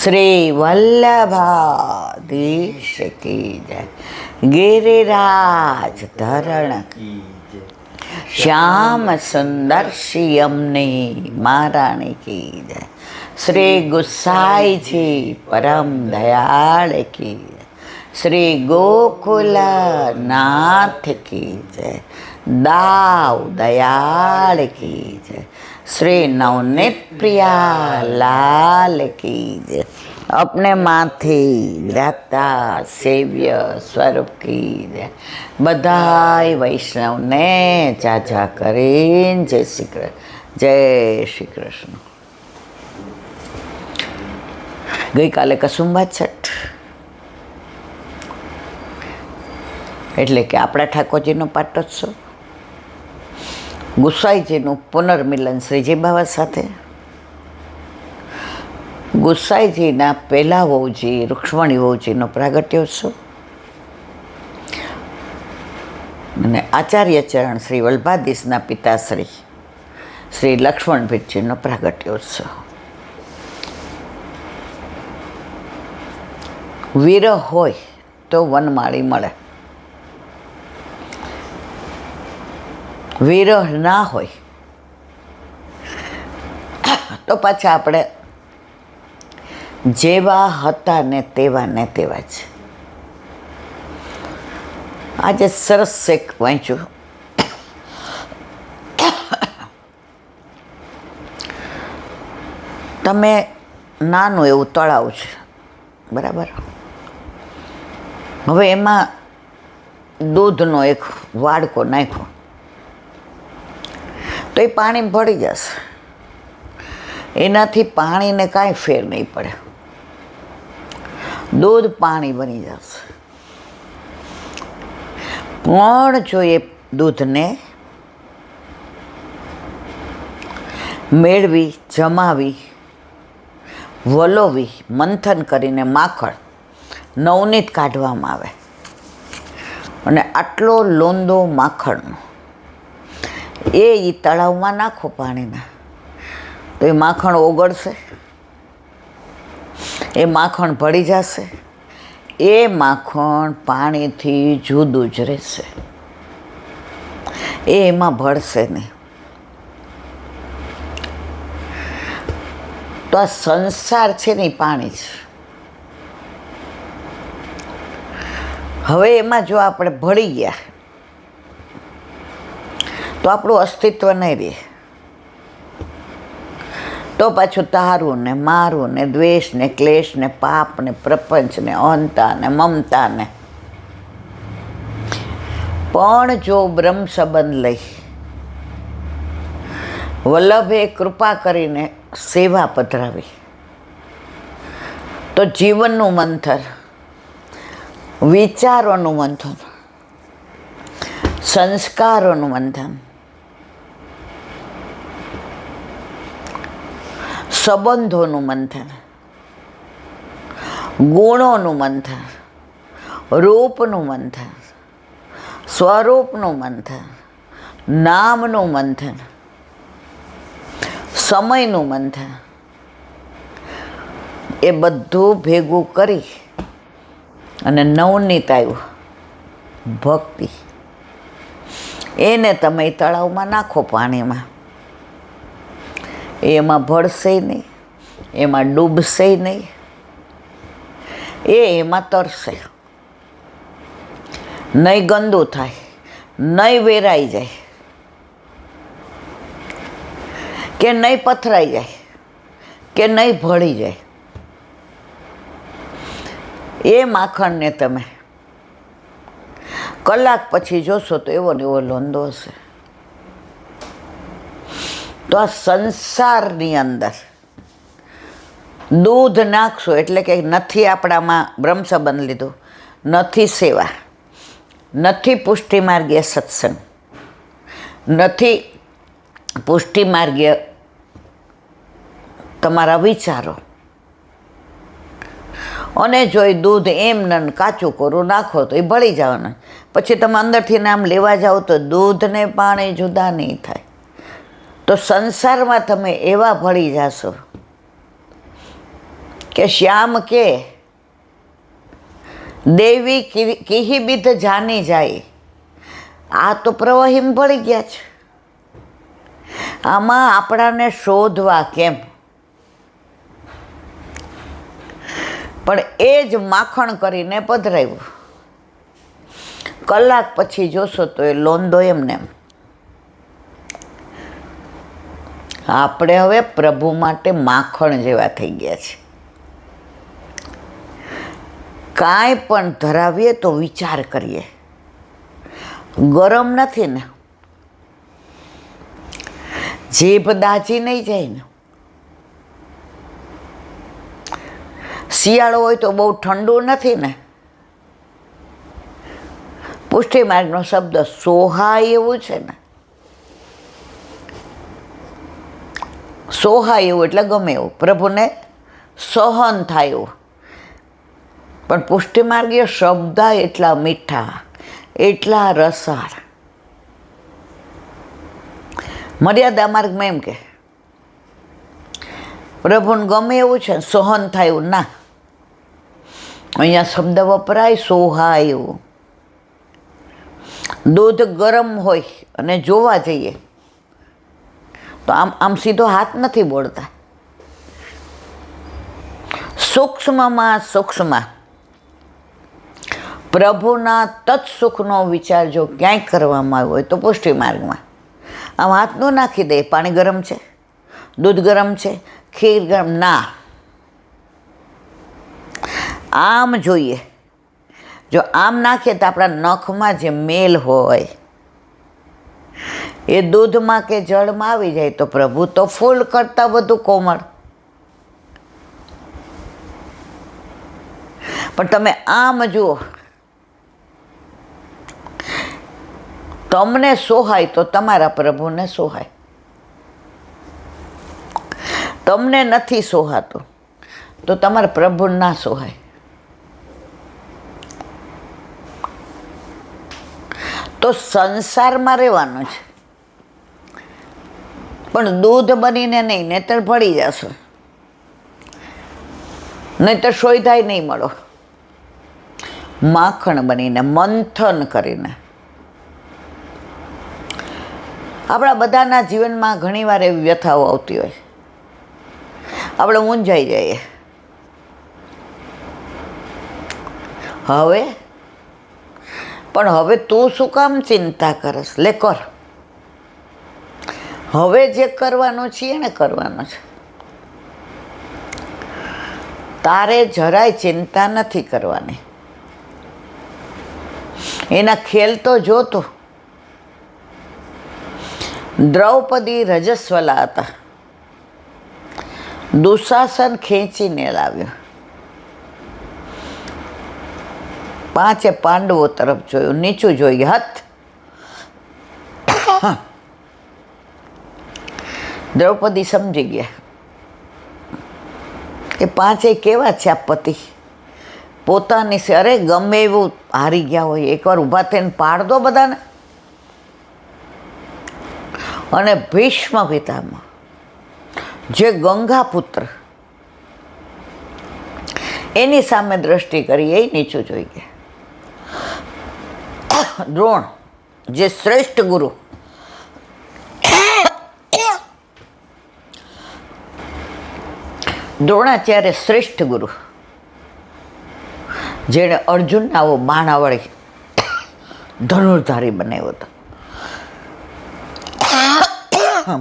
શ્રી વલ્લભાધીશ કી જય. ગિરિરાજ ધરણ શ્યામ સુંદર શિયમની મહારાણી કી જય. શ્રી ગુસાઈજી પરમ દયાળ કી જય. શ્રી ગોકુલનાથ કી જય. દાવ દયાળ કી જય. શ્રી નવનીત પ્રિયા લાલ કી જય. अपने माथी राता सेव्य स्वरूप की जय. बधाई वैष्णव ने चाचा करीन जय श्री कृष्ण. जय श्री कृष्ण. गई काले कसुंबा छठ એટલે કે આપણા ઠાકોરજીનો પાટોત્સવ, ગુસાઈજીનું પુનર્મિલન શ્રીજી બાબા સાથે, ગુસાઈજીના પહેલા વહુજી રૂક્ષ્મણી વહુજીનો પ્રાગટ્યોત્સવ અને આચાર્ય ચરણ શ્રી વલ્લભાધીશના પિતાશ્રી શ્રી લક્ષ્મણ ભીટજીનો પ્રાગટ્યોત્સવ. વિરહ હોય તો વનમાળી મળે, વિરહ ના હોય તો પાછા આપણે જેવા હતા ને તેવા જ. આજે સરસ શેક વાંચ્યું. તમે નાનું એવું તળાવ છે, બરાબર? હવે એમાં દૂધનો એક વાડકો નાખ્યો તો એ પાણી ભળી જશે, એનાથી પાણીને કાંઈ ફેર નહીં પડે, દૂધ પાણી બની જશે. પણ જો એ દૂધને મેળવી, જમાવી, વલોવી, મંથન કરીને માખણ નવનીત કાઢવામાં આવે અને આટલો લોંદો માખણનો એ તળાવમાં નાખો પાણીના, તો એ માખણ ઓગળશે, એ માખણ ભળી જશે, એ માખણ પાણીથી જુદું જ રહેશે, એ એમાં ભળશે નહીં. તો આ સંસાર છે ને એ પાણી છે. હવે એમાં જો આપણે ભળી ગયા તો આપણું અસ્તિત્વ નહીં રહે. તો પાછું તારું ને મારું ને દ્વેષ ને ક્લેશ ને પાપ ને પ્રપંચ ને અહંતા ને મમતા ને. પણ જો બ્રહ્મ સંબંધ લઈ વલ્લભે કૃપા કરીને સેવા પધરાવી તો જીવનનું મંથન, વિચારોનું મંથન, સંસ્કારોનું મંથન, સંબંધોનું મંથન, ગુણોનું મંથન, રૂપનું મંથન, સ્વરૂપનું મંથન, નામનું મંથન, સમયનું મંથન, એ બધું ભેગું કરી અને નવનીત આવ્યું ભક્તિ. એને તમે તળાવમાં નાખો પાણીમાં, એમાં ભળશે નહીં, એમાં ડૂબશે નહીં, એમાં તરશે નહીં, ગંદુ થાય નહીં, વેરાઈ જાય કે નહીં, પથરાઈ જાય કે નહીં, ભળી જાય. એ માખણને તમે કલાક પછી જોશો તો એવો ને એવો લોંદો હશે. તો આ સંસારની અંદર દૂધ નાખશો એટલે કે નથી આપણામાં બ્રહ્મ સંબંધ લીધો, નથી સેવા, નથી પુષ્ટિ માર્ગીય સત્સંગ, નથી પુષ્ટિ માર્ગીય તમારા વિચારો, અને જો એ દૂધ એમ ન કાચું કોરું નાખો તો એ ભળી જવાનું. પછી તમે અંદરથી નામ લેવા જાઓ તો દૂધ ને પાણી જુદા નહીં થાય. તો સંસારમાં તમે એવા ભળી જશો કે શ્યામ કે દેવી કિહી બીધ જાની જાય. આ તો પ્રવાહીમાં ભળી ગયા છે. આમાં આપણાને શોધવા કેમ? પણ એ જ માખણ કરીને પધરાવ્યું. કલાક પછી જોશો તો એ લોંદો એમને એમ. આપણે હવે પ્રભુ માટે માખણ જેવા થઈ ગયા છે. કાંઈ પણ ધરાવીએ તો વિચાર કરીએ. ગરમ નથી ને, જીભ દાજી નહીં જાય ને. શિયાળો હોય તો બહુ ઠંડુ નથી ને. પુષ્ટિ માર્ગનો શબ્દ સોહાય એવું છે ને. સોહાય એવું એટલે ગમે એવું, પ્રભુને સહન થાય એવું. પણ પુષ્ટિ માર્ગીય શબ્દ એટલા મીઠા, એટલા રસાળ. મર્યાદા માર્ગમાં એમ કે પ્રભુને ગમે એવું છે, સહન થાય એવું ના. અહીંયા શબ્દ વપરાય સોહાય એવું. દૂધ ગરમ હોય અને જોવા જઈએ તો આમ સીધો હાથ નથી બોળતા. સૂક્ષ્મમાં સૂક્ષ્મ પ્રભુના તત્સુખનો વિચાર જો ક્યાંય કરવામાં આવ્યો હોય તો પુષ્ટિ માર્ગમાં. આમ હાથ ન નાખી દે, પાણી ગરમ છે, દૂધ ગરમ છે, ખીર ગરમ, ના. આમ જોઈએ. જો આમ નાખીએ તો આપણા નખમાં જે મેલ હોય એ દૂધમાં કે જળમાં આવી જાય તો પ્રભુ તો ફૂલ કરતાં વધુ કોમળ. પણ તમે આમ જુઓ, તમને સોહાય તો તમારા પ્રભુને સોહાય. તમને નથી સોહાતું તો તમારા પ્રભુ ના સોહાય. તો સંસારમાં રહેવાનું છે, પણ દૂધ બનીને નહીં, નહીતર પડી જશો, નહીતર શોધાય નહીં મળો. માખણ બનીને, મંથન કરીને. આપણા બધાના જીવનમાં ઘણીવાર એવી વ્યથાઓ આવતી હોય, આપણે મૂંઝાઈ જઈએ. હવે તું શું કામ ચિંતા કરસ? લે કર. હવે જે કરવાનું છે એને કરવાનું છે. તારે જરાય ચિંતા નથી કરવાની. એના ખેલ તો જોતો. દ્રૌપદી રજસ્વલા હતા. દુશાસન ખેંચીને લાવ્યો. 5 પાંડવો તરફ જોયું, નીચું જોઈ ગયા. હથ. દ્રૌપદી સમજી ગયા કે 5 કેવા છે આ પતિ. પોતાની છે, અરે ગમે એવું હારી ગયા હોય એકવાર ઊભા થઈને પાડ દો બધાને. અને ભીષ્મ પિતામહ જે ગંગાપુત્ર, એની સામે દ્રષ્ટિ કરી, એ નીચું જોઈ ગયા. દ્રોણ જે શ્રેષ્ઠ ગુરુ, દ્રોણાચાર્ય શ્રેષ્ઠ ગુરુ, જેણે અર્જુન આવો બાણાવળી ધનુર્ધારી બનાવ્યો હતો.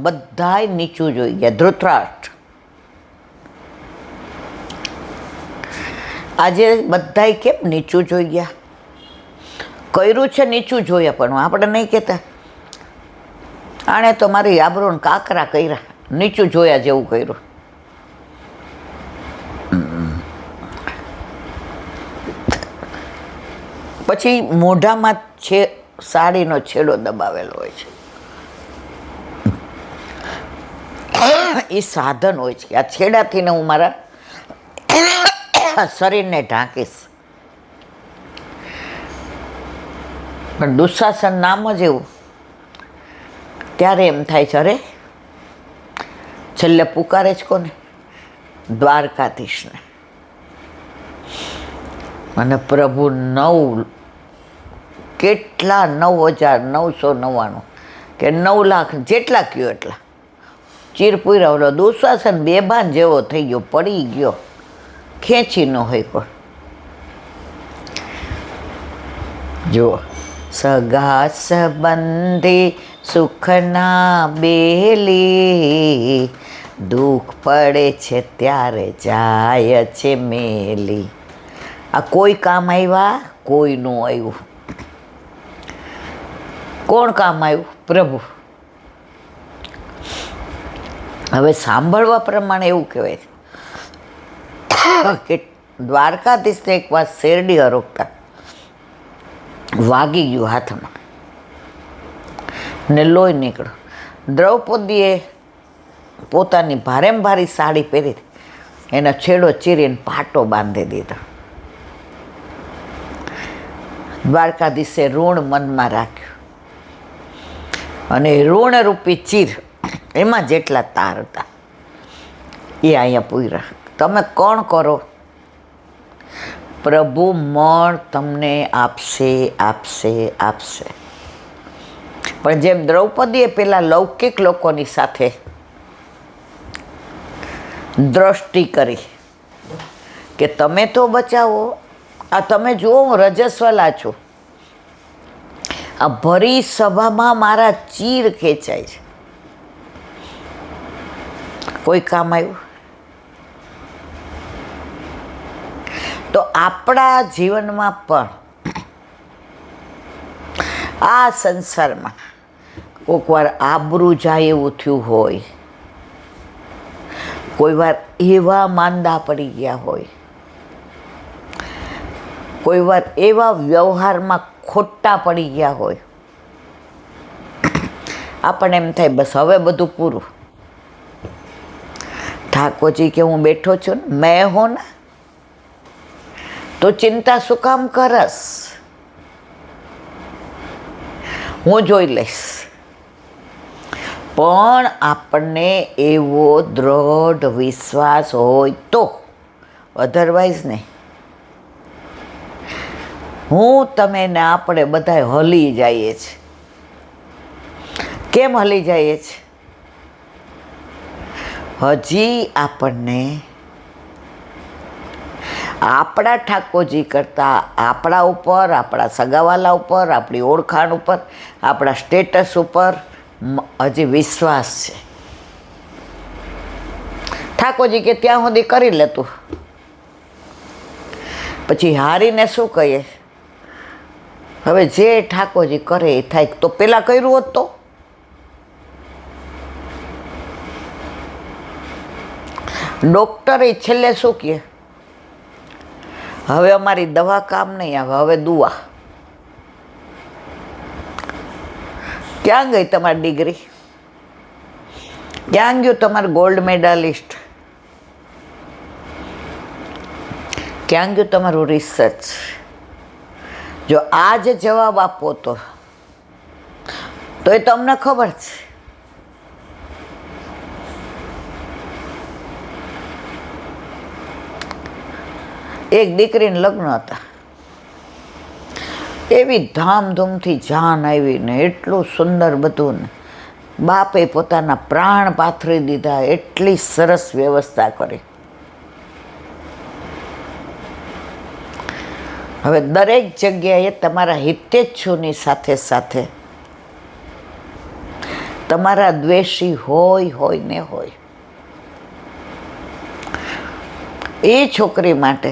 બધાય નીચું જોઈ ગયા. ધૃતરાષ્ટ્ર, આજે બધાય કેમ નીચું જોઈ ગયા? કર્યું છે નીચું જોયા, પણ આપણે નહીં કહેતા આણે તો મારી આબરૂને કાકરા કર્યા, નીચું જોયા જેવું કર્યું. પછી મોઢામાં છે સાડીનો છેડો દબાવેલો હોય છે. એ સાધન હોય છે. આ છેડાથી ને હું મારા શરીરને ઢાંકીશ. પણ દુશાસન નામ જ એવું. ત્યારે એમ થાય છે, અરે છેલ્લે પુકારે જ કોને? દ્વારકાધીશને. અને પ્રભુ કેટલા 9,999 કે 9,00,000 જેટલા કયો એટલા ચીર પૂર્યા. ઓલો દુશાસન બેભાન જેવો થઈ ગયો, પડી ગયો, ખેંચી ન હોય કોઈ. જુઓ, સગા સંબંધી સુખના બેલી, દુઃખ પડે છે ત્યારે જાય છે મેલી. આ કોઈ કામ આવ્યા, કોઈનું આવ્યું. કોણ કામ આવ્યું? પ્રભુ. હવે સાંભળવા પ્રમાણે એવું કહેવાય કે દ્વારકાધીશને એક વાર શેરડી હરોગતા વાગી ગયું હાથમાં ને લોહી નીકળ્યું. દ્રૌપદીએ પોતાની ભારેમ ભારી સાડી પહેરી એનો છેડો ચીરીને પાટો બાંધી દીધો. દ્વારકાધીશે ઋણ મનમાં રાખ્યું અને ઋણરૂપી ચીર એમાં જેટલા તાર હતા એ અહીંયા પૂર્યા. તમે કોણ કરો? પ્રભુ મણ તમને આપશે, આપશે, આપશે. પણ જેમ દ્રૌપદીએ પેલા લૌકિક લોકોની સાથે દ્રષ્ટિ કરી કે તમે તો બચાવો, આ તમે જુઓ હું રજસ્વલા છું, આ ભરી સભામાં મારા ચીર ખેંચાય છે, કોઈ કામ આવ્યું? તો આપણા જીવનમાં પણ આ સંસારમાં કોઈક વાર આબરૂ જાય એવું થયું હોય, કોઈ વાર એવા માંદા પડી ગયા હોય, કોઈ વાર એવા વ્યવહારમાં ખોટા પડી ગયા હોય, આપણને એમ થાય બસ હવે બધું પૂરું. ઠાકોરજી કે હું બેઠો છું ને, મેં હો ને, તો ચિંતા શું કામ કરસ, હું જોઈ લઈશ. પણ આપણને એવો દ્રઢ વિશ્વાસ હોય તો, અધરવાઇઝ નહીં. હું તમે ને આપણે બધા હલી જઈએ છીએ. કેમ હલી જઈએ છીએ? હજી આપણને આપણા ઠાકોરજી કરતાં આપણા ઉપર, આપણા સગાવાલા ઉપર, આપણી ઓળખાણ ઉપર, આપણા સ્ટેટસ ઉપર હજી વિશ્વાસ છે. ઠાકોરજી કે ત્યાં સુધી કરી લેતું, પછી હારીને શું કહીએ? હવે જે ઠાકોરજી કરે એ થાય. તો પેલા કર્યું હોત તો? ડૉક્ટર એ છેલ્લે શું કહે? હવે અમારી દવા કામ નહીં આવે, હવે દુઆ. ક્યાં ગઈ તમારી ડિગ્રી? ક્યાં ગયું તમારું ગોલ્ડ મેડાલિસ્ટ? ક્યાં ગયું તમારું રિસર્ચ? જો આ જ જવાબ આપો તો એ તમને ખબર છે. એક દીકરીને લગ્ન હતા, એવી ધામધૂમથી જાન આવી ને એટલું સુંદર બધું ને, બાપે પોતાના પ્રાણ પાથરી દીધા, એટલી સરસ વ્યવસ્થા કરી. હવે દરેક જગ્યાએ તમારા હિતેચ્છુની સાથે સાથે તમારા દ્વેષી હોય ને હોય. એ છોકરી માટે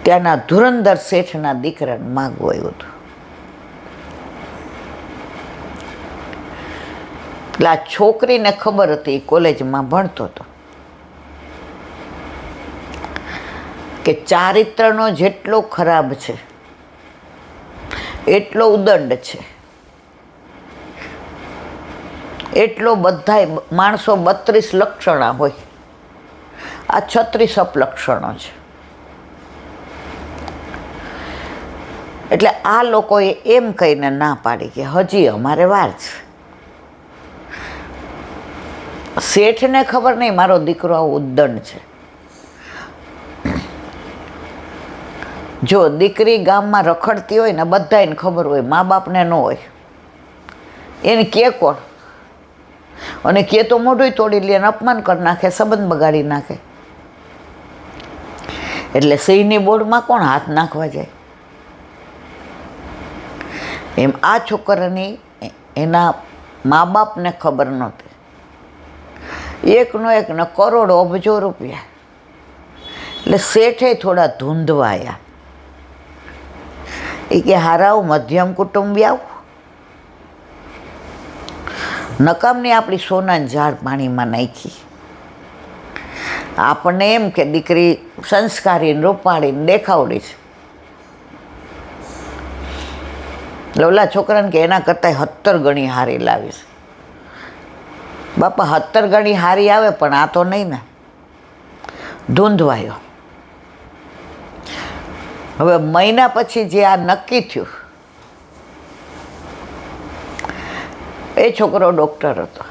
ત્યાંના ધુરંધર શેઠના દીકરાને માગવું આવ્યું હતું. એટલે આ છોકરીને ખબર હતી, કોલેજમાં ભણતો હતો, કે ચારિત્રનો જેટલો ખરાબ છે એટલો ઉદંડ છે, એટલો બધાય માણસો 32 લક્ષણા હોય, આ 36 અપલક્ષણો છે. એટલે આ લોકોએ એમ કહીને ના પાડી કે હજી અમારે વાર છે. શેઠને ખબર નહીં મારો દીકરો આવો ઉદ્દંડ છે, જો દીકરી ગામમાં રખડતી હોય ને બધાને ખબર હોય, મા બાપને ન હોય, એને કે કોણ? અને કે તો મોઢું તોડી લે અને અપમાન કરી નાખે, સંબંધ બગાડી નાખે. એટલે સિંહની બોર્ડમાં કોણ હાથ નાખવા જાય? એમ આ છોકરાની એના મા બાપને ખબર નહોતી. એકનો એકનો કરોડો અબજો રૂપિયા. એટલે શેઠે થોડા ધૂંધવાયા. એ કે હારાવ મધ્યમ કુટુંબી આવ, નકામની આપણી સોનાની ઝાડ પાણીમાં નાખી. આપણને એમ કે દીકરી સંસ્કારીને રૂપાળીને દેખાવડી છે. ઓલા છોકરાને કે એના કરતાં 17 ગણી હારી લાવીશ. બાપા 17 ગણી હારી આવે પણ આ તો નહીં ને. ધૂંધવાયો. હવે મહિના પછી જે આ નક્કી થયું, એ છોકરો ડૉક્ટર હતો.